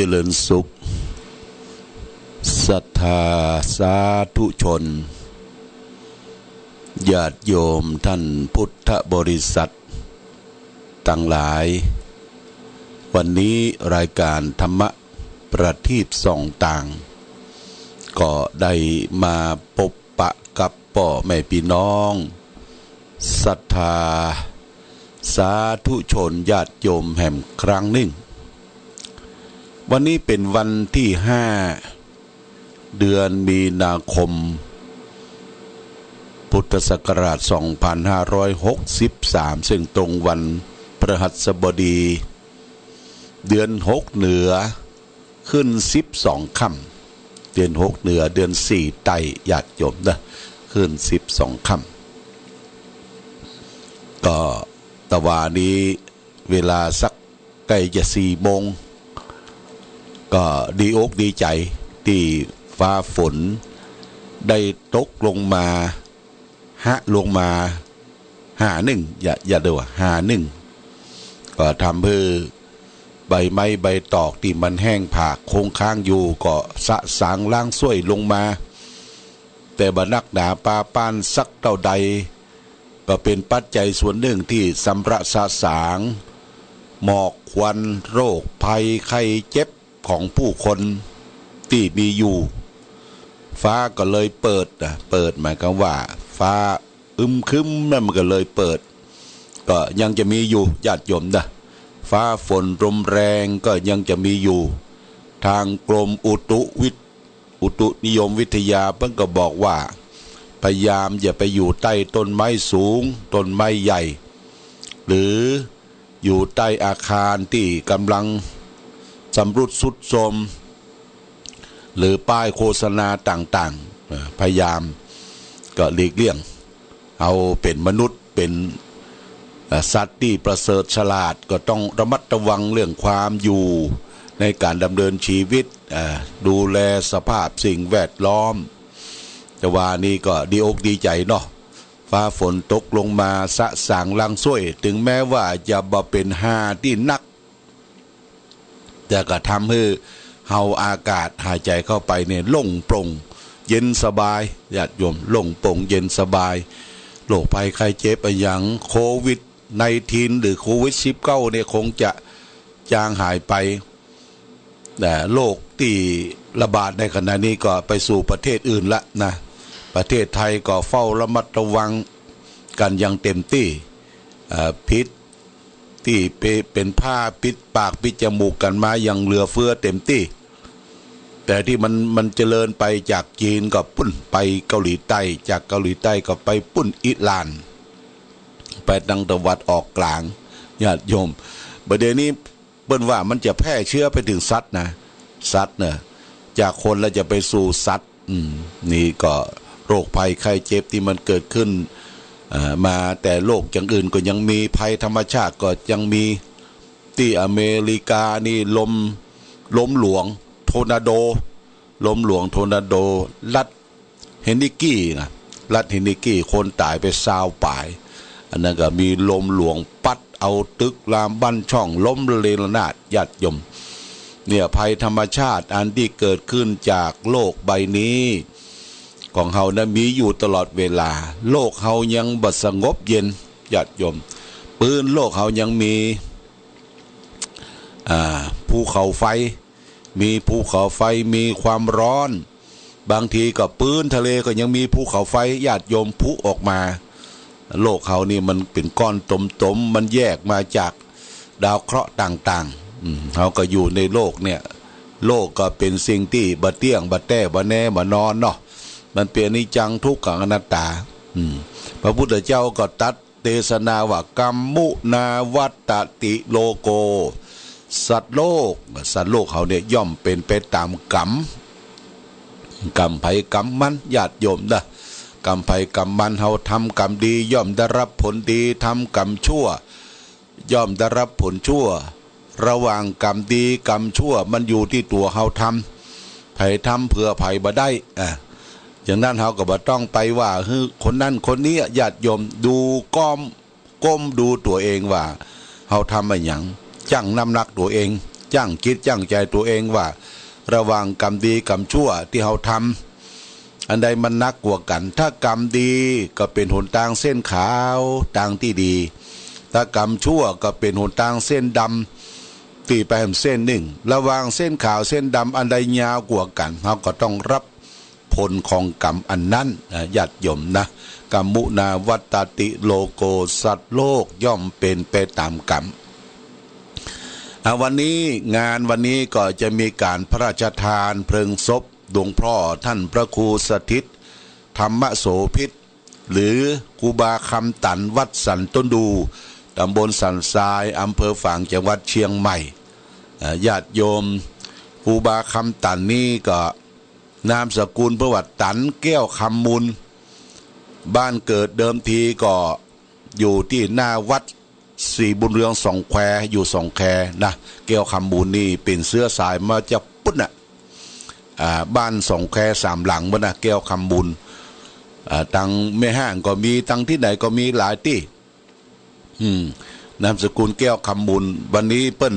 เจริญสุขศรัทธาสาธุชนญาติโยมท่านพุทธบริษัททั้งหลายวันนี้รายการธรรมะประทีปส่องต่างก็ได้มาพบปะกับพ่อแม่พี่น้องศรัทธาสาธุชนญาติโยมแห่งครั้งหนึ่งวันนี้เป็นวันที่5เดือนมีนาคมพุทธศักราช2563ซึ่งตรงวันพฤหัสบดีเดือน6เหนือขึ้น12ค่ำเดือน6เหนือเดือน4ไต่ญาติโยมนะขึ้น12ค่ำก็ตะวันนี้เวลาสักใกล้จะ4 โมงก็ดีอกดีใจที่ฟ้าฝนได้ตกลงมา51อย่าดูว่า51ก็ทำให้ใบไม้ใบตอกที่มันแห้งผากคงค้างอยู่ก็สะสางล้างส้วยลงมาแต่บรรนักหนาปาปานสักเท่าใดก็เป็นปัจจัยส่วนหนึ่งที่สำระสะสางหมอกควันโรคภัยไข้เจ็บของผู้คนที่มีอยู่ฟ้าก็เลยเปิดหมายความว่าฟ้าครึ้มนั่นมันก็เลยเปิดก็ยังจะมีอยู่ญาติโยมนะฟ้าฝนลมแรงก็ยังจะมีอยู่ทางกรมอุตุนิยมวิทยาเพิ่งก็บอกว่าพยายามอย่าไปอยู่ใต้ต้นไม้สูงต้นไม้ใหญ่หรืออยู่ใต้อาคารที่กำลังสำรุดทรุดโทรมหรือป้ายโฆษณาต่างๆพยายามก็หลีกเลี่ยงเอาเป็นมนุษย์เป็นสัตว์ที่ประเสริฐฉลาดก็ต้องระมัดระวังเรื่องความอยู่ในการดำเนินชีวิตดูแลสภาพสิ่งแวดล้อมแต่ว่านี่ก็ดีอกดีใจเนาะฟ้าฝนตกลงมาสะสางล้างส้วยถึงแม้ว่าจะบ่เป็นที่นักแต่ก็ทำให้เฮาอากาศหายใจเข้าไปเนี่ยโล่งโปร่งเย็นสบายญาติโยมโล่งโปร่งเย็นสบายโรคภัยไข้เจ็บอย่างโควิด-19 หรือโควิด-19เนี่ยคงจะจางหายไปแต่โรคที่ระบาดในขณะนี้ก็ไปสู่ประเทศอื่นละนะประเทศไทยก็เฝ้าระมัดระวังกันอย่างเต็มที่พิษที่เป็นผ้าปิดปากปิดจมูกกันมาอย่างเหลือเฟือเต็มที่แต่ที่มันเจริญไปจากจีนก็ปุ้นไปเกาหลีใต้จากเกาหลีใต้ก็ไปปุ้นอิหร่านไปทางตะวันออกกลางญาติโยมประเดี๋ยวนี้เปิ้นว่ามันจะแพร่เชื้อไปถึงสัตว์นะสัตว์เนี่ยจากคนแล้วจะไปสู่สัตว์นี่ก็โรคภัยไข้เจ็บที่มันเกิดขึ้นมาแต่โรคอย่างอื่นก็ยังมีภัยธรรมชาติก็ยังมีที่อเมริกานี่ลมหลวงโทนาโดลมหลวงโทนาโดรัฐเฮนนิกี้นะรัฐเฮนนิกี้คนตายไป20 ป่ายอันนั้นก็มีลมหลวงปัดเอาตึกรามบ้านช่องล้มระเนระนาดญาติโยมเนี่ยภัยธรรมชาติอันที่เกิดขึ้นจากโลกใบนี้ของเฮานะมีอยู่ตลอดเวลาโลกเฮายังบ่สงบเย็นญาติโยมปืนโลกเฮายังมีภูเขาไฟมีภูเขาไฟมีความร้อนบางทีก็ปืนทะเลก็ยังมีภูเขาไฟญาติโยมพุออกมาโลกเขานี่มันเป็นก้อนตมมันแยกมาจากดาวเคราะห์ต่างๆเขาก็อยู่ในโลกเนี่ยโลกก็เป็นสิ่งที่บ่เที่ยงบ่แต้บ่แน่บ่นอนเนาะมันเป็นอนิจจังทุกขังอนัตตาพระพุทธเจ้าก็ตรัสเทศนาว่ากัมมุนาวัตติโลโกสัตว์โลกเขาเนี่ยย่อมเป็นไปตามกรรมไผกรรมมันญาติโยมนะกรรมไผกรรมมันเฮาทำกรรมดีย่อมได้รับผลดีทำกรรมชั่วย่อมได้รับผลชั่วระหว่างกรรมดีกรรมชั่วมันอยู่ที่ตัวเฮาทำไผทำเพื่อไผบ่ได้อย่างนั้นเฮาก็บ่ต้องไปว่าคนนั้นคนนี้ญาติโยมดูก้มดูตัวเองว่าเฮาทำอะไรหยัง ชั่งน้ำหนักตัวเอง จ้างคิดจ้างใจตัวเองว่าระหว่างกรรมดีกรรมชั่วที่เราทำอันใดมันนักกว่ากัน ถ้ากรรมดีก็เป็นหนทางเส้นขาวทางที่ดีถ้ากรรมชั่วก็เป็นหนทางเส้นดำตีไปเส้นหนึ่งระหว่างเส้นขาวเส้นดำอันใดยาวกว่ากันเราก็ต้องรับผลของกรรมอันนั้นญาติโยมนะกรรมุนาวัตติโลโกสัตว์โลกย่อมเป็นไปตามกรรมวันนี้งานวันนี้ก็จะมีการพระราชทานเพลิงศพหลวงพ่อท่านพระครูสถิตธรรมโสภิตหรือครูบาคำตันวัดสันต้นดูตำบลสันทรายอำเภอฝางจังหวัดเชียงใหม่ญาติโยมครูบาคำตันนี่ก็นามสกุลประวัติตันแก้วคำมูลบ้านเกิดเดิมทีก็อยู่ที่หน้าวัดสีบุญเรืองสองแควอยู่สองแควนะแก้วคำมูลนี่เป็นเสื้อสายมาจากปุ๊บน่ะบ้านสองแควสามหลังบนนะแก้วคำมูลตังแม่ห้างก็มีตังที่ไหนก็มีหลายที่นามสกุลแก้วคำมูลวันนี้เปิ้น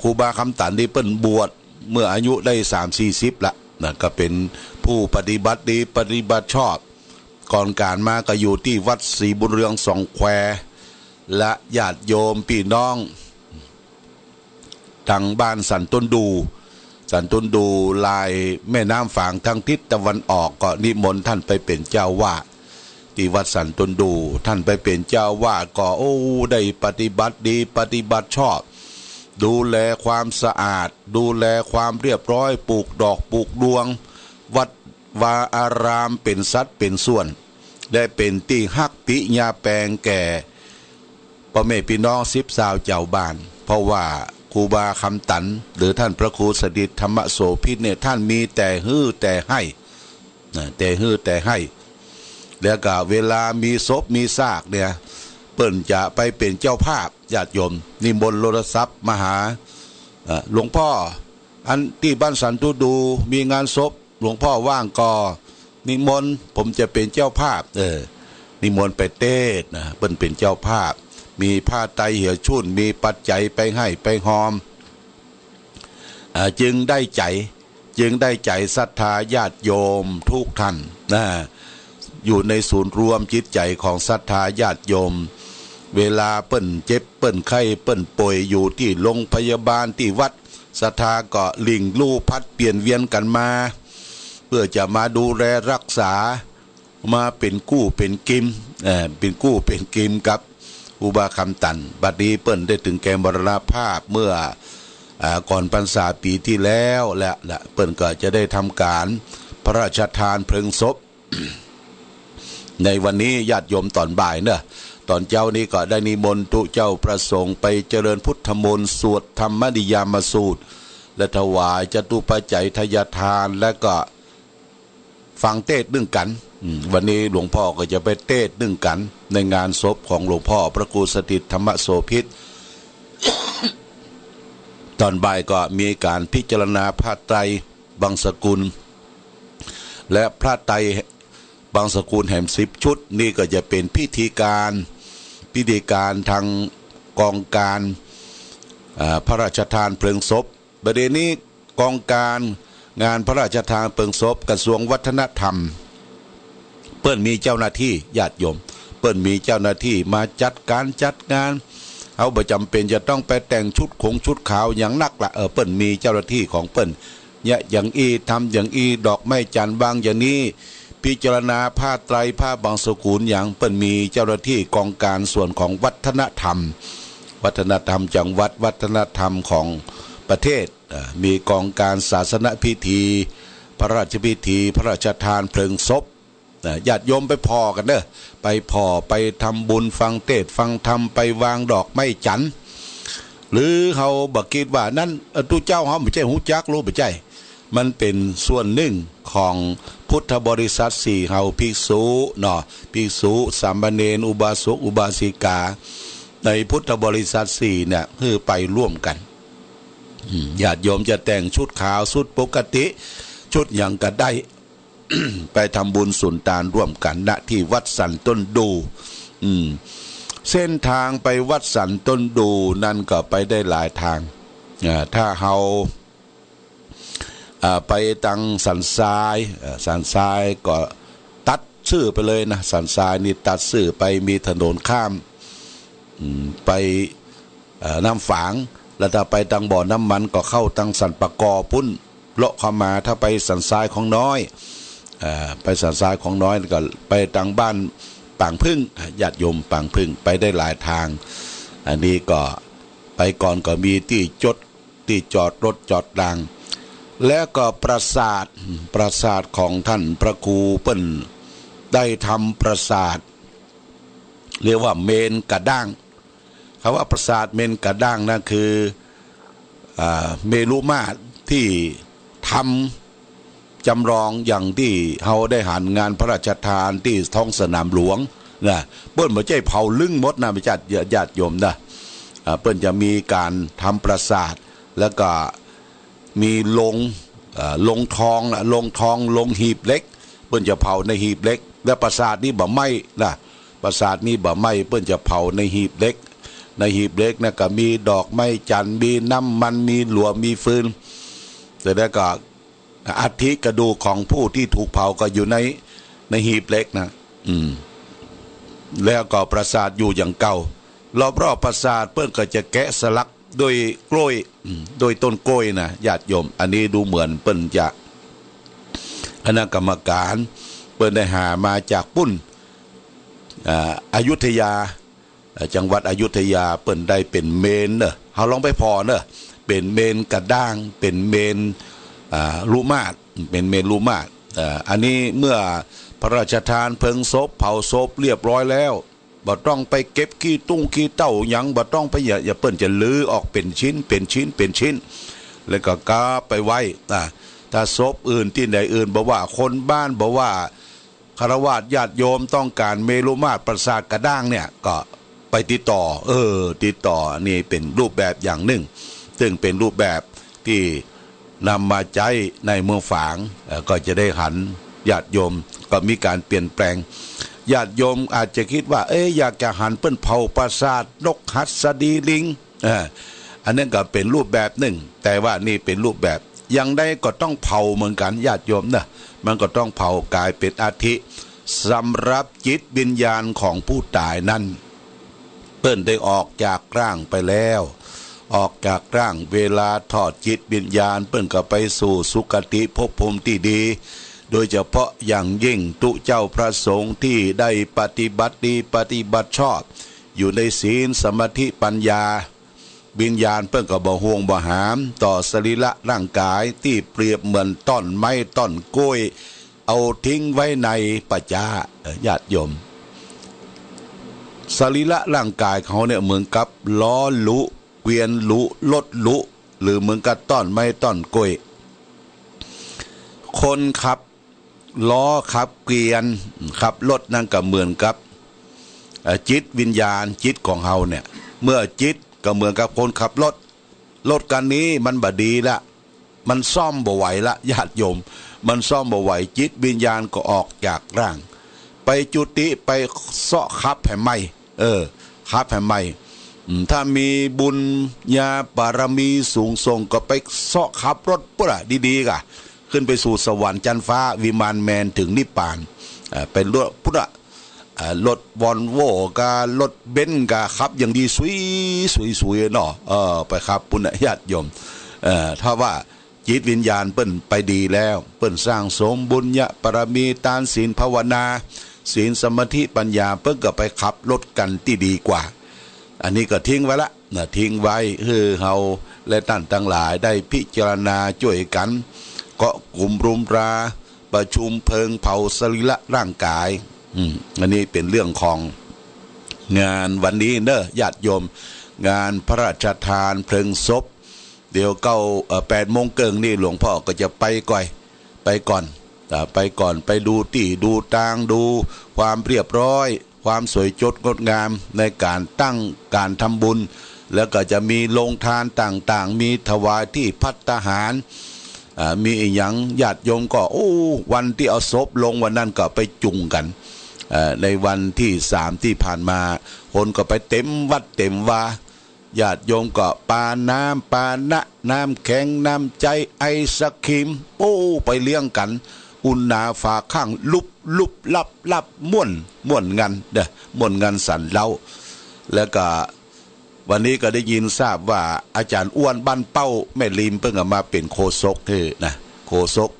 ครูบาคำตันนี่เปิ้นบวชเมื่ออายุได้30-40ละนะก็เป็นผู้ปฏิบัติดีปฏิบัติชอบก่อนการมาก็อยู่ที่วัดศรีบุญเรืองสองแควและญาติโยมพี่น้องทางบ้านสันต้นดูลายแม่น้ำฝางทางทิศตะวันออกก็นิมนต์ท่านไปเป็นเจ้าวาดที่วัดสันต้นดูท่านไปเป็นเจ้าวาดก็ได้ปฏิบัติดีปฏิบัติชอบดูแลความสะอาดดูแลความเรียบร้อยปลูกดอกปลูกดวงวัดวาอารามเป็นสัดเป็นส่วนได้เป็นที่ฮักปิญาแปลงแก่พ่อแม่พี่น้อง10 สาวเจ้าบ้านเพราะว่าครูบาคำตันหรือท่านพระครูสถิตธรรมโสภิตเนี่ยท่านมีแต่ฮื้อแต่ให้แต่ฮื้อแต่ให้แล้วก็เวลามีศพมีซากเนี่ยเปิ้นจะไปเป็นเจ้าภาพญาติโยมนิมนต์โทรศัพท์มาหาหลวงพ่ออันที่บ้านสันตุดูมีงานศพหลวงพ่อว่างก็นิมนต์ผมจะเป็นเจ้าภาพนิมนต์ไปเทศนะเปิ้นเป็นเจ้าภาพมีผ้าไตรเหี่ยวชุ่นมีปัจจัยไปให้ไปหอมจึงได้ใจศรัทธาญาติโยมทุกท่านนะอยู่ในศูนย์รวมจิตใจของศรัทธาญาติโยมเวลาเปิ้นเจ็บเปิ้นไข้เปิ้นป่วยอยู่ที่โรงพยาบาลที่วัดศรัทธาก็ลิงลู่พัดเปลี่ยนเวียนกันมาเพื่อจะมาดูแลรักษามาเป็นกู้เป็นกิมเป็นกู้เป็นกิมกับอุบาคำตันบัดนี้เปิ้นได้ถึงแก่มรณภาพเมื่อก่อนพรรษาปีที่แล้วและเปิ้นก็จะได้ทำการพระราชทานเพลิงศพ ในวันนี้ญาติโยมตอนบ่ายเนอะตอนเจ้านี้ก็ได้นิมนต์ทุเจ้าประสงค์ไปเจริญพุทธมนต์สวดธรรมนิยามสูตรและถวายจตุปัจจัยทายทานและก็ฟังเทศน์นึ่งกันวันนี้หลวงพ่อก็จะไปเทศน์นึ่งกันในงานศพของหลวงพ่อพระครูสถิตธรรมโสภิต ตอนบ่ายก็มีการพิจารณาพระไตรบางสกุลและพระไตรบางสกุลแห่ง10 ชุดนี่ก็จะเป็นพิธีการทางกองการพระราชทานเพลิงศพประเด็นนี้กองการงานพระราชทานเพลิงศพกระทรวงวัฒนธรรมเปิ้นมีเจ้าหน้าที่ญาติโยมเปิ้นมีเจ้าหน้าที่มาจัดงานเอาบ่จำเป็นจะต้องไปแต่งชุดขาวอย่างนักละเปิ้นมีเจ้าหน้าที่ของเปิ้นเนี่ยอย่างทำอย่างดอกไม้จันทร์บางอย่างนี้พิจารณาผ้าไตรผ้าบางสกุลอย่างเปิ้นมีเจ้าหน้าที่กองการส่วนของวัฒนธรรมจังหวัดวัฒนธรรมของประเทศมีกองการศาสนพิธีพระราชพิธีพระราชทานเพลิงศพญาติโยมไปพอกันเด้อไปทำบุญฟังเทศน์ฟังธรรมไปวางดอกไม้จันทร์หรือเขาบอกคิดว่านั่นตู้เจ้าเขาไม่ใช่หูจักรู้ไม่ใช่มันเป็นส่วนหนึ่งของพุทธบริษัท4เฮาภิกษุภิกษุสามเณรอุบาสกอุบาสิกาในพุทธบริษัท4เนี่ยคือไปร่วมกันญาติโยมจะแต่งชุดขาวชุดปกติชุดอย่างก็ได้ ไปทำบุญสุนทานร่วมกันณที่วัดสันต้นดูเส้นทางไปวัดสันต้นดูนั่นก็ไปได้หลายทาง ถ้าเราไปตังสันทรายสันทรายก็ตัดชื่อไปเลยนะสันทรายนี่ตัดชื่อไปมีถนนข้ามไปน้ำฝางแล้วถ้าไปตังบ่อน้ำมันก็เข้าตังสันปะกอปุ้นเลาะเข้ามาถ้าไปสันทรายของน้อยไปสันทรายของน้อยก็ไปตังบ้านป่างพึ่งญาติโยมป่างพึ่งไปได้หลายทางอันนี้ก็ไปก่อนก็มีที่จอดรถจอดรางและก็ปราสาทของท่านพระครูเปิ้นได้ทำปราสาทเรียกว่าเมนกระด้างคำว่าปราสาทเมนกระด้างนั่นคือเมรุมาตรที่ทำจำลองอย่างที่เขาได้หันงานพระราชทานที่ท้องสนามหลวงนะเปิ้นบ่ใช่เผาลึงมดนะไม่จัดญาติโยมนะเปิ้นจะมีการทำปราสาทแล้วก็มีลงทองลงหีบเล็กเปิ้นจะเผาในหีบเล็กและปราสาทนี้บ่ไหม้นะปราสาทนี้บ่ไหม้เปิ้นจะเผาในหีบเล็กในหีบเล็กนะก็มีดอกไม้จันทร์มีน้ำมันมีหลวงมีฟืนแต่แล้วก็อัฐิกระดูกของผู้ที่ถูกเผาก็อยู่ในหีบเล็กนะแล้วก็ปราสาทอยู่อย่างเก่ารอบปราสาทเปิ้นก็จะแกะสลักโดยกล้วยโดยต้นกล้วยนะญาติโยมอันนี้ดูเหมือนเปิ้นจะคณะกรรมการเปิ้นได้หามาจากปุ้นอยุธยาจังหวัดอยุธยาเปิ้นได้เป็นเมนเนอะเฮาลองไปพอเนอะเป็นเมนกระด้างเป็นเมนลูมาศเป็นเมนลูมาศอันนี้เมื่อพระราชทานเพลิงศพเผาศพเรียบร้อยแล้วบ่ต้องไปเก็บขี้ตุ้งขี้เต้าหยังบ่ต้องไปอย่าเปิ้นจะลื้อออกเป็นชิ้นแล้วก็กาไปไว้ถ้าศพอื่นที่ไหนอื่นบ่ว่าคนบ้านบ่ว่าคฤหัสถ์ญาติโยมต้องการเมรุมาตรปราสาทกระด้างเนี่ยก็ไปติดต่อนี่เป็นรูปแบบอย่างหนึ่งซึ่งเป็นรูปแบบที่นำมาใช้ในเมืองฝางก็จะได้หันญาติโยมก็มีการเปลี่ยนแปลงญาติโยมอาจจะคิดว่าอยากจะหันเปิ้นเผาปราสาทนกหัสดีลิงอันนั้นก็เป็นรูปแบบหนึ่งแต่ว่านี่เป็นรูปแบบยังได้ก็ต้องเผาเหมือนกันญาติโยมนะมันก็ต้องเผากายเป็นอาทิสำหรับจิตวิญญาณของผู้ตายนั้นเปิ้นได้ออกจากร่างไปแล้วออกจากร่างเวลาทอดจิตวิญญาณเปิ้นก็ไปสู่สุคติภพภูมิที่ดีโดยเฉพาะอย่างยิ่งตุเจ้าพระสงฆ์ที่ได้ปฏิบัติดีปฏิบัติชอบอยู่ในศีลสมาธิปัญญาวิญญาณเปิ้นก็บ่ห่วงบ่หามต่อสรีระร่างกายที่เปรียบเหมือนต้นไม้ต้นกล้วยเอาทิ้งไว้ในปัจจาญาติโยมสรีระร่างกายเขาเนี่ยเหมือนกับล้อลุเกวียนลุรถลุหรือเหมือนกับต้นไม้ต้นกล้วยคนขับล้อขับเกวียนขับรถนั่นก็เหมือนกับจิตวิญญาณจิตของเฮาเนี่ยเมื่อจิตก็เหมือนกับคนขับรถกันนี้มันบ่ดีละมันซ่อมบ่ไหวละญาติโยมมันซ่อมบ่ไหวจิตวิญญาณก็ออกจากร่างไปจุติไปเสาะขับแห่งใหม่ขับแห่งใหม่ถ้ามีบุญญาบารมีสูงส่งก็ไปเสาะขับรถปุ๊ะดีๆกะขึ้นไปสู่สวรรค์จันฟ้าวิมานแมนถึงนิพพานเป็นรถพุทธรถวอลโว่กับรถเบนซ์กับขับอย่างดีสวยเนาะไปขับปุณญาติโยมถ้าว่าจิตวิญญาณเปิ้นไปดีแล้วเปิ้นสร้างสมบุญญาบารมีทานศีลภาวนาศีลสมาธิปัญญาเปิ้นก็ไปขับรถกันที่ดีกว่าอันนี้ก็ทิ้งไว้ละทิ้งไว้คือเฮาและท่านทั้งหลายได้พิจารณาช่วยกันก็กลุ่มรุมราประชุมเพลิงเผาสรีระร่างกายอันนี้เป็นเรื่องของงานวันนี้เนอะญาติโยมงานพระราชทานเพลิงศพเดี๋ยว8 โมงเกิงนี่หลวงพ่อก็จะไปก่อนไปดูที่ดูตางดูความเรียบร้อยความสวยจดงดงามในการตั้งการทำบุญแล้วก็จะมีโรงทานต่างๆมีถวายที่ภัตตาหารมีอีหยังญาติโยมก็วันที่เอาศพลงวันนั้นก็ไปจุงกันในวันที่3ที่ผ่านมาคนก็ไปเต็มวัดเต็มวา ญาติโยมก็ปาน้ำปานะน้ำแข็งน้ำใจไอศครีมโอ้ไปเลี้ยงกันอุณาฝาข้างลุบลับม่วนงันเด้อม่วนงันสันเล่าแล้วก็วันนี้ก็ได้ยินทราบว่าอาจารย์อ้วนบ้านเป้าแม่ลิมเพิ่งมาเป็นโฆษกนะโฆษก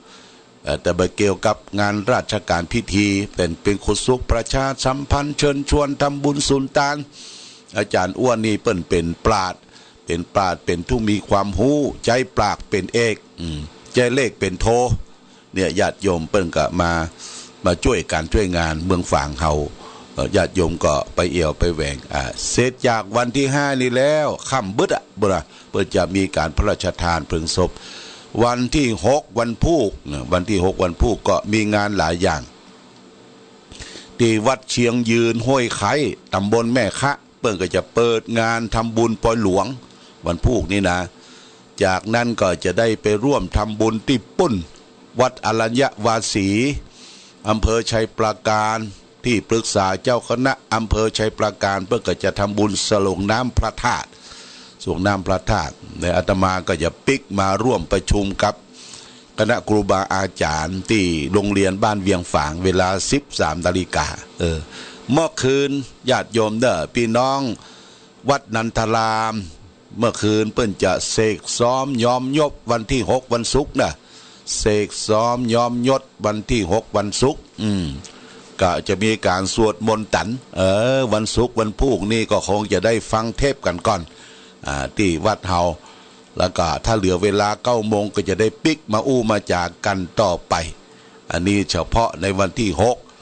แต่เกี่ยวกับงานราชการพิธีเป็นโฆษกประชาสัมพันธ์เชิญชวนทำบุญสุนทานอาจารย์อ้วนนี่เป็นปราชญ์เป็นผู้มีความรู้ใจปรากเป็นเอกใจเลขเป็นโทเนี่ยญาติโยมก็มาช่วยการช่วยงานเมืองฝางเฮาญาติโยมก็ไปเอี่ยวไปแหวงเสร็จจากวันที่5นี้แล้วค่ำบึดเพื่อจะมีการพระราชทานเพลิงศพวันที่6วันพุธวันที่6วันพุธก็มีงานหลายอย่างที่วัดเชียงยืนห้วยไข่ตำบลแม่คะเปิ้งก็จะเปิดงานทำบุญปอยหลวงวันพุธนี่นะจากนั้นก็จะได้ไปร่วมทำบุญที่ปุ้นวัดอรัญญวาสีอำเภอชัยปราการที่ปรึกษาเจ้าคณะอำเภอชัยปราการเพื่อก็จะทำบุญสลงน้ำพระธาตุส่งน้ำพระธาตุในอาตมาก็จะปิกมาร่วมประชุมกับคณะครูบาอาจารย์ที่โรงเรียนบ้านเวียงฝางเวลา 13 นาฬิกาเมื่อคืนญาติโยมพี่น้องวัดนันทรามเมื่อคืนเปิ้นจะเสกซ้อมยอมยบวันที่6วันศุกร์เสกซ้อมยอมยศวันที่6วันศุกร์ก็จะมีการสวดมนต์ตันวันศุกร์วันพุธนี่ก็คงจะได้ฟังเทปกันก่อนที่วัดเฮาแล้วก็ถ้าเหลือเวลา9 โมงก็จะได้ปิกมามาจากกันต่อไปอันนี้เฉพาะในวันที่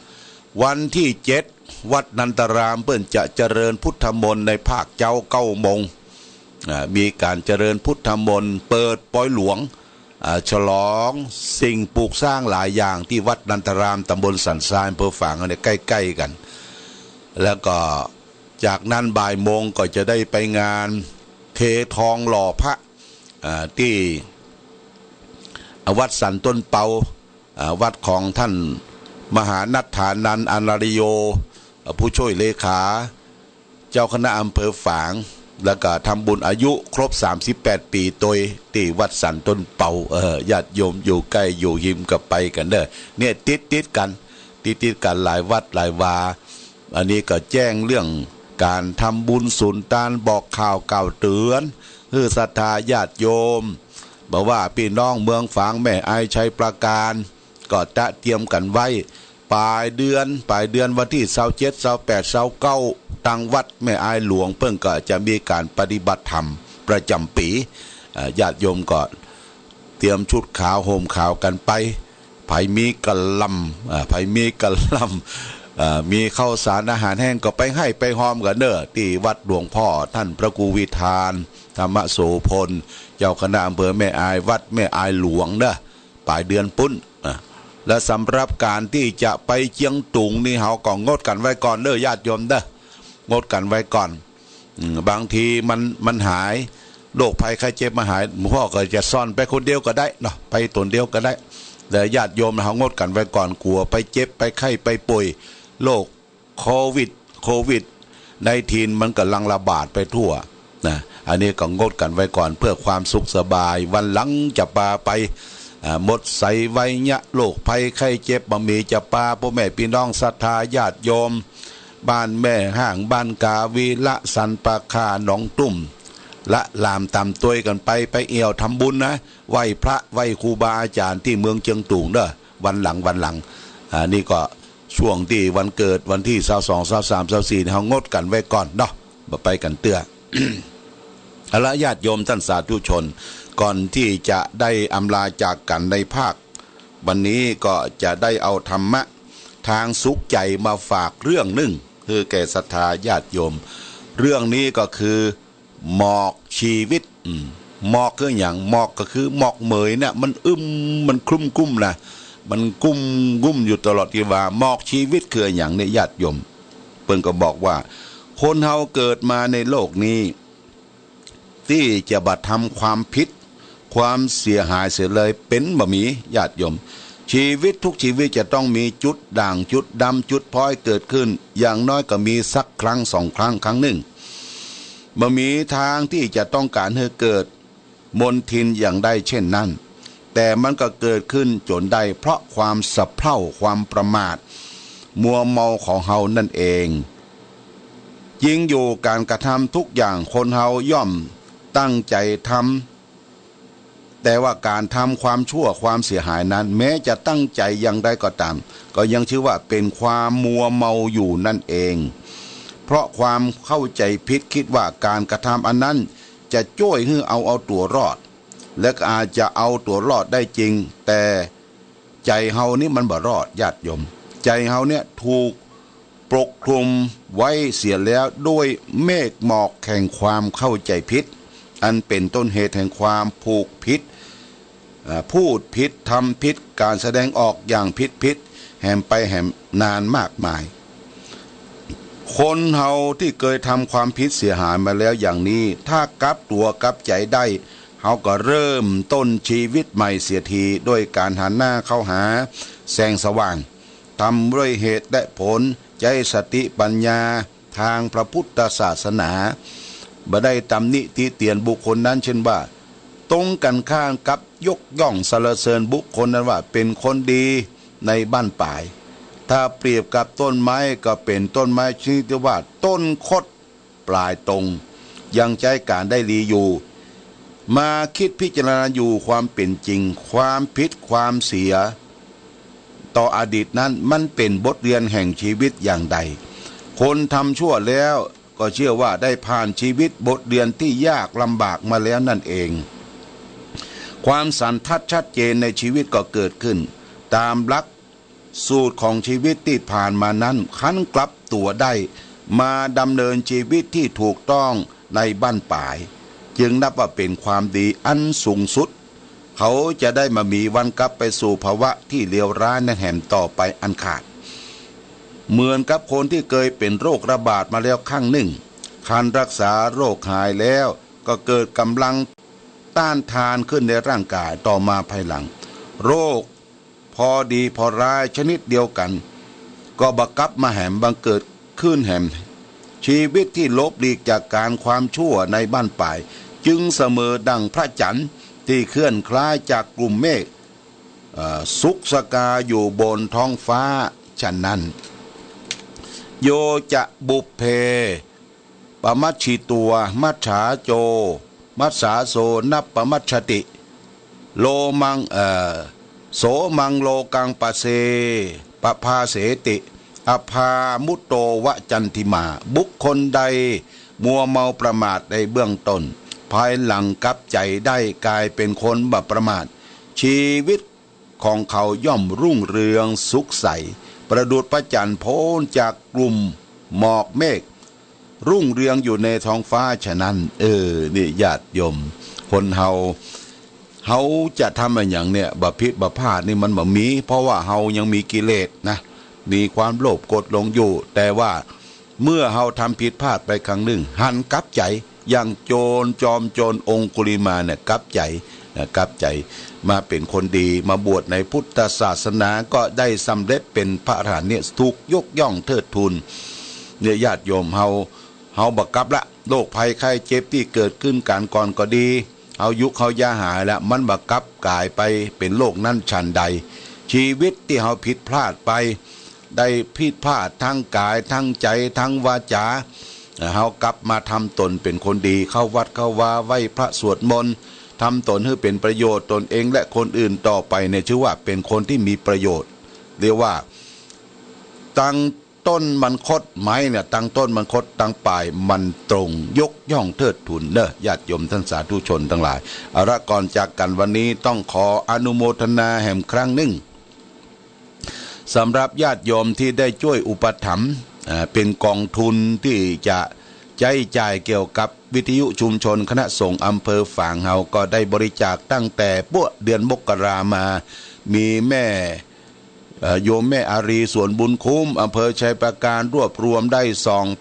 6วันที่7วัดนันตรามเปิ้นจะเจริญพุทธมนต์ในภาคเจ้า9 โมงมีการเจริญพุทธมนต์เปิดปอยหลวงฉลองสิ่งปลูกสร้างหลายอย่างที่วัดนันทรามตำบลสันทรายอำเภอฝางเนี่ยใกล้ๆกันแล้วก็จากนั้นบ่ายโมงก็จะได้ไปงานเททองหล่อพระที่วัดสันต้นเปาวัดของท่านมหานัฏฐานันท์อนาริโยผู้ช่วยเลขาเจ้าคณะอำเภอฝางแล้วก็ทำบุญอายุครบ38 ปีโดยที่วัดสันต้นเปาญาติโยมอยู่ใกล้อยู่หิมกับไปกันเนี่ยติดกันหลายวัดหลายวาอันนี้ก็แจ้งเรื่องการทำบุญสุนทานบอกข่าวกล่าวเตือนคือศรัทธาญาติโยมบอกว่าพี่น้องเมืองฝางแม่อายชัยปราการก็จะเตรียมกันไว้ปลายเดือนวันที่27 28 29ทางวัดแม่อายหลวงเพิ่งก็จะมีการปฏิบัติธรรมประจำปีญาติโยมก็เตรียมชุดขาวห่มขาวกันไปไผมีกะลำมีข้าวสารอาหารแห้งก็ไปให้ไปหอมกันที่วัดหลวงพ่อท่านพระครูวิธานธรรมโสพลเจ้าคณะอำเภอแม่อายวัดแม่อายหลวงปลายเดือนปุ้นและสำหรับการที่จะไปเชียงตุงนี่เฮาก็งดกันไว้ก่อนญาติโยมงดกันไว้ก่อนบางทีมันหายโรคภัยไข้เจ็บมาหายพ่อก็จะซ่อนไปคนเดียวก็ได้เนาะไปตนเดียวก็ได้แต่ญาติโยมเฮางดกันไว้ก่อนกลัวไปเจ็บไปไข้ไปป่วยโรคโควิด-19มันกำลังระบาดไปทั่วนะอันนี้ก็งดกันไว้ก่อนเพื่อความสุขสบายวันหลังจะพาไปหมดใสไว้ยะโรคภัยไข้เจ็บบ่มีจะปาพ่อแม่พี่น้องศรัทธาญาติโยมบ้านแม่ห้างบ้านกาวีละสันปะคาหนองตุ่มละลามตามตัวกันไปเอี่ยวทำบุญนะไหว้พระไหว้ครูบาอาจารย์ที่เมืองเชียงตุงวันหลังนี่ก็ช่วงที่วันเกิดวันที่22 23 24เฮางดกันไว้ก่อนเนาะบ่ไปกันเตื้อ และญาติโยมท่านสาธุชนก่อนที่จะได้อำลาจากกันในภาควันนี้ก็จะได้เอาธรรมะทางสุขใจมาฝากเรื่องหนึ่งคือแก่ศรัทธาญาติโยมเรื่องนี้ก็คือหมอกชีวิตหมอกคืออย่างหมอกก็คือหมอกเหมยเนี่ยมันมันคลุ้มกุ้มนะมันกุ้มอยู่ตลอดที่ว่าหมอกชีวิตคืออย่างในญาติโยมเพิ่นก็บอกว่าคนเฮาเกิดมาในโลกนี้ที่จะบัดทำความผิดความเสียหายเสียเลยเป็นบ่มีญาติโยมชีวิตทุกชีวิตจะต้องมีจุดด่างจุดดำจุดพลอยเกิดขึ้นอย่างน้อยก็มีสักครั้ง2 ครั้งหนึ่ง บ่มีทางที่จะต้องการให้เกิดมนทินอย่างใดเช่นนั้นแต่มันก็เกิดขึ้นจนได้เพราะความสะเพร่าความประมาทมัวเมาของเฮานั่นเองยิ่งอยู่การกระทำทุกอย่างคนเฮาย่อมตั้งใจทำแต่ว่าการทำความชั่วความเสียหายนั้นแม้จะตั้งใจอย่างใดก็ตามก็ยังชื่อว่าเป็นความมัวเมาอยู่นั่นเองเพราะความเข้าใจผิดคิดว่าการกระทำอันนั้นจะช่วยให้เอาตัวรอดและก็อาจจะเอาตัวรอดได้จริงแต่ใจเฮานี่มันบ่รอดญาติโยมใจเฮาเนี่ยถูกปกคลุมไว้เสียแล้วด้วยเมฆหมอกแห่งความเข้าใจผิดอันเป็นต้นเหตุแห่งความผูกผิดพูดผิดทำผิดการแสดงออกอย่างผิดแหมไปแหมนานมากมายคนเฮาที่เคยทำความผิดเสียหายมาแล้วอย่างนี้ถ้ากลับตัวกลับใจได้เฮาก็เริ่มต้นชีวิตใหม่เสียทีด้วยการหันหน้าเข้าหาแสงสว่างทำด้วยเหตุและผลใจสติปัญญาทางพระพุทธศาสนาบ่ได้ตำหนิติเตียนบุคคลนั้นเช่นว่าตรงกันข้ามกับยกย่องสรรเสริญบุคคลนั้นว่าเป็นคนดีในบ้านป่ายถ้าเปรียบกับต้นไม้ก็เป็นต้นไม้ชนิดที่ว่าต้นคดปลายตรงยังใจการได้ดีอยู่มาคิดพิจารณาอยู่ความเป็นจริงความผิดความเสียต่ออดีตนั้นมันเป็นบทเรียนแห่งชีวิตอย่างใดคนทำชั่วแล้วก็เชื่อว่าได้ผ่านชีวิตบทเรียนที่ยากลำบากมาแล้วนั่นเองความสันทัดชัดเจนในชีวิตก็เกิดขึ้นตามหลักสูตรของชีวิตที่ผ่านมานั้นขันกลับตัวได้มาดำเนินชีวิตที่ถูกต้องในบ้านป่ายจึงนับว่าเป็นความดีอันสูงสุดเขาจะได้มามีวันกลับไปสู่ภาวะที่เลวร้ายนั้นแห่งต่อไปอันขาดเหมือนกับคนที่เคยเป็นโรคระบาดมาแล้วครั้งหนึ่งคันรักษาโรคหายแล้วก็เกิดกำลังต้านทานขึ้นในร่างกายต่อมาภายหลังโรคพอดีพอร้ายชนิดเดียวกันก็บังคับมาแหมบังเกิดขึ้นแหมชีวิตที่ลบหลีกจากการความชั่วในบ้านป่ายจึงเสมอดังพระจันทร์ที่เคลื่อนคล้ายจากกลุ่มเมฆสุกสกาอยู่บนท้องฟ้าฉะนั้นโยจะบุพเพปมัชชิตัวมัจฉาโจมัสสาโสนับปมัชชติโลมังโสมังโลกังปะเสปภาเสติอภามุตโตวจันทิมาบุคคลใดมัวเมาประมาทในเบื้องต้นภายหลังกลับใจได้กลายเป็นคนบัประมาทชีวิตของเขาย่อมรุ่งเรืองสุขใสประดุจพระจันทร์โพ้นจากกลุ่มหมอกเมฆรุ่งเรืองอยู่ในท้องฟ้าฉะนั้นนี่ญาติโยมคนเฮาจะทำอะไรอย่างเนี่ยบาพิษบาพลาดนี่มันบ่มีเพราะว่าเฮายังมีกิเลสนะมีความโลภกดลงอยู่แต่ว่าเมื่อเฮาทำผิดพลาดไปครั้งหนึ่งหันกลับใจอย่างโจรจอมโจรองคุลิมาเนี่ยกลับใจมาเป็นคนดีมาบวชในพุทธศาสนาก็ได้สำเร็จเป็นพระอรหันต์เนี่ยถูกยกย่องเทิดทูนเนี่ยญาติโยมเฮาบักกลับละโรคภัยไข้เจ็บที่เกิดขึ้นการก่อนก็ดีเอายุคเขายาหายแล้วมันบักกลับกลายไปเป็นโรคนั้นฉันใดชีวิตที่เฮาผิดพลาดไปได้ผิดพลาดทั้งกายทั้งใจทั้งวาจาเฮากลับมาทำตนเป็นคนดีเข้าวัดเข้าวาไหว้พระสวดมนต์ทำตนให้เป็นประโยชน์ตนเองและคนอื่นต่อไปเนี่ยชื่อว่าเป็นคนที่มีประโยชน์เรียกว่าตั้งต้นมันคดไม้เนี่ยตั้งต้นมันคดตั้งปลายมันตรงยกย่องเทิดทูนเนอะญาติโยมท่านสาธุชนทั้งหลายเอาละก่อนจากกันวันนี้ต้องขออนุโมทนาแห่งครั้งหนึ่งสำหรับญาติโยมที่ได้ช่วยอุปถัมภ์เป็นกองทุนที่จะใช้จ่ายเกี่ยวกับวิทยุชุมชนคณะสงฆ์อำเภอฝางเฮาก็ได้บริจาคตั้งแต่เดือนมกรามามีแม่โยมแม่อารีส่วนบุญคุ้มอำเภอชัยประการรวบรวมได้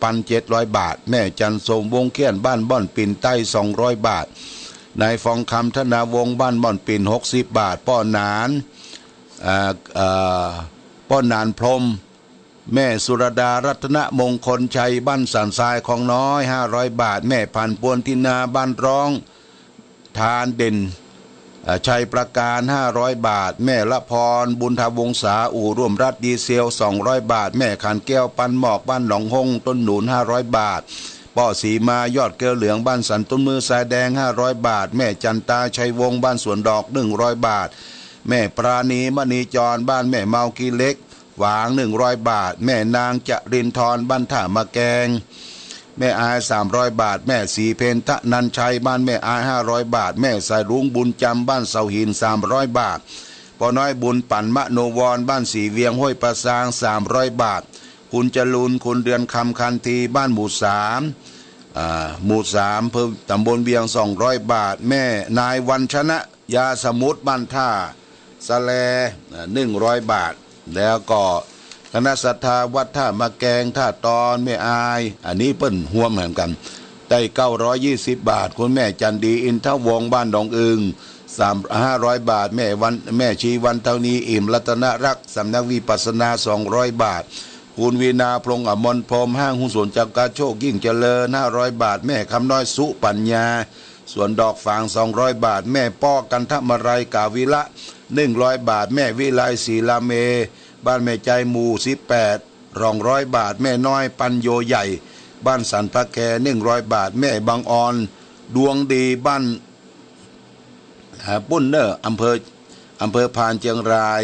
2,700 บาทแม่จันทร์ทรงวงเขียนบ้านบ่อนปิ่นใต้200 บาทนายฟองคำธนาวงบ้านบ่อนปิ่น60 บาทป้อนานพรม แม่สุรดารัตนมงคลชัยบ้านสันทรายของน้อย500 บาทแม่พันปวนทินาบ้านร้องทานเด่นชัยประการ500 บาทแม่ละพรบุญทวงศาอู่ร่วมรัฐดีเซล200 บาทแม่ขันแก้วปันหมอกบ้านหนองหงต้นหนุน500 บาทป้อสีมายอดแก้วเหลืองบ้านสันต้นมือสายแดง500 บาทแม่จันตาชัยวงศ์บ้านสวนดอก100 บาทแม่ปราณีมณีจรบ้านแม่เมากีเล็กหวาง100 บาทแม่นางจรินทรบ้านท่ามะแกงแม่อาย300 บาทแม่สีเพนทะนันชัยบ้านแม่อาย500 บาทแม่สายรุ้งบุญจำบ้านเสาหิน300 บาทปอน้อยบุญปั่นมะโนวรบ้านสีเวียงห้วยประสาง300 บาทคุณจรูนคุณเดือนคำคันทีบ้านหมู่3หมู่3เพิ่มตำบลเวียง200 บาทแม่นายวันชนะยาสมุทรบ้านท่าสะแล100 บาทแล้วก็คณะศรัทธาวัดท่ามะแกงท่าตอนแม่อายอันนี้เปิ้นห่วมเหมือนกันได้920 บาทคุณแม่จันดีอินทวงศ์บ้านดองอึง500 บาทแม่ชีวันเท่านี้อิ่มรัตนรักษ์สำนักวิปัสสนา200 บาทคุณวีนาพงษ์อมรพรมห้างหุ้นส่วนจักรโชคยิ่งเจริญ500 บาทแม่คำน้อยสุปัญญาส่วนดอกฝาง200 บาทแม่ป้อกันทมไรกาวิละ100 บาทแม่วิไลศรีลาเมบ้านแม่ใจหมู่18 200 บาทแม่น้อยปัญโยใหญ่บ้านสันพะแค100 บาทแม่บางออนดวงดีบ้านปุ้นเนอร์อำเภอพานเชียงราย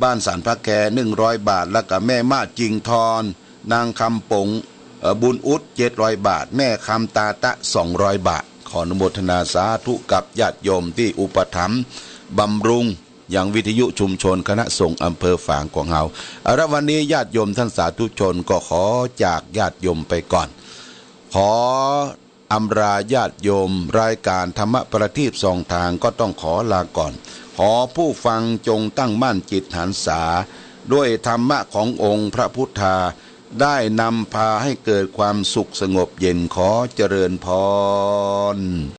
บ้านสันพะแค100 บาทแล้วก็แม่มาจิงทรนางคำปงบุญอุด700 บาทแม่คำตาตะ200 บาทขออนุโมทนาสาธุกับญาติโยมที่อุปถัมภ์บำรุงอย่างวิทยุชุมชนคณะสงฆ์อำเภอฝางของเฮาวันนี้ญาติโยมท่านสาธุชนก็ขอจากญาติโยมไปก่อนขออำลาญาติโยมรายการธรรมประทีปสองทางก็ต้องขอลาก่อนขอผู้ฟังจงตั้งมั่นจิตหันษาด้วยธรรมะขององค์พระพุทธาได้นำพาให้เกิดความสุขสงบเย็นขอเจริญพร